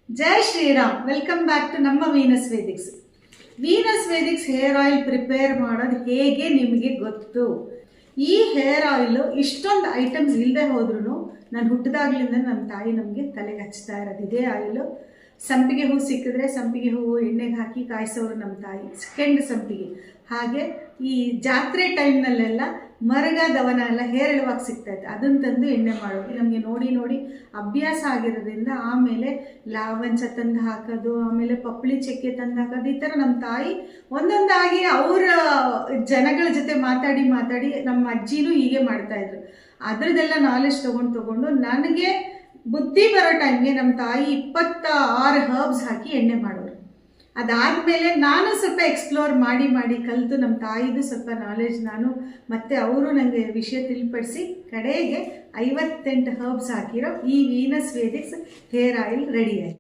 Jai Shri Ram. Welcome back to ನಮ್ಮ Venus Vedics. Venus Vedics hair oil prepare ಮಾಡೋದು ಹೇಗೆ ನಿಮಗೆ ಗೊತ್ತು? ಈ ಹೇರ್ ಆಯಿಲು ಇಷ್ಟೊಂದು ಐಟಮ್ಸ್ ಇಲ್ಲದೆ ಹೋದ್ರೂ ನಾನು ಹುಟ್ಟಿದಾಗ್ಲಿಂದ ನಮ್ಮ ತಾಯಿ ನಮಗೆ ತಲೆಗೆ ಹಚ್ತಾ ಇರೋದು ಇದೇ ಆಯಿಲು. ಸಂಪಿಗೆ ಹೂ ಸಿಕ್ಕಿದ್ರೆ ಸಂಪಿಗೆ ಹೂವು ಎಣ್ಣೆಗೆ ಹಾಕಿ ಕಾಯಿಸೋರು ನಮ್ಮ ತಾಯಿ, ಕೆಂಡು ಸಂಪಿಗೆ. ಹಾಗೆ ಈ ಜಾತ್ರೆ ಟೈಮ್ನಲ್ಲೆಲ್ಲ ಮರಗ ದವನ ಎಲ್ಲ ಹೇರ್ ಎಳುವಾಗಿ ಸಿಗ್ತಾಯಿತ್ತು, ಅದನ್ನು ತಂದು ಎಣ್ಣೆ ಮಾಡೋದು ನಮಗೆ ನೋಡಿ ನೋಡಿ ಅಭ್ಯಾಸ ಆಗಿರೋದ್ರಿಂದ ಆಮೇಲೆ ಲಾವಂಚ ತಂದು ಹಾಕೋದು, ಆಮೇಲೆ ಪಪ್ಪಳಿ ಚಕ್ಕೆ ತಂದು ಹಾಕೋದು, ಈ ಥರ ನಮ್ಮ ತಾಯಿ ಒಂದೊಂದಾಗಿ ಅವರ ಜನಗಳ ಜೊತೆ ಮಾತಾಡಿ ಮಾತಾಡಿ ನಮ್ಮ ಅಜ್ಜಿನೂ ಹೀಗೆ ಮಾಡ್ತಾಯಿದ್ರು. ಅದರದ್ದೆಲ್ಲ ನಾಲೆಜ್ ತೊಗೊಂಡು ನನಗೆ ಬುದ್ಧಿ ಬರೋ ಟೈಮ್ಗೆ ನಮ್ಮ ತಾಯಿ 26 ಹರ್ಬ್ಸ್ ಹಾಕಿ ಎಣ್ಣೆ ಮಾಡೋರು. ಅದಾದಮೇಲೆ ನಾನು ಸ್ವಲ್ಪ ಎಕ್ಸ್ಪ್ಲೋರ್ ಮಾಡಿ ಕಲಿತು ನಮ್ಮ ತಾಯಿದು ಸ್ವಲ್ಪ ನಾಲೆಜ್ ನಾನು ಮತ್ತು ಅವರು ನನಗೆ ವಿಷಯ ತಿಳಿಪಡಿಸಿ ಕಡೆಗೆ 58 ಹರ್ಬ್ಸ್ ಹಾಕಿರೋ ಈ Venus Vedics hair oil ready ಆಯಿತು.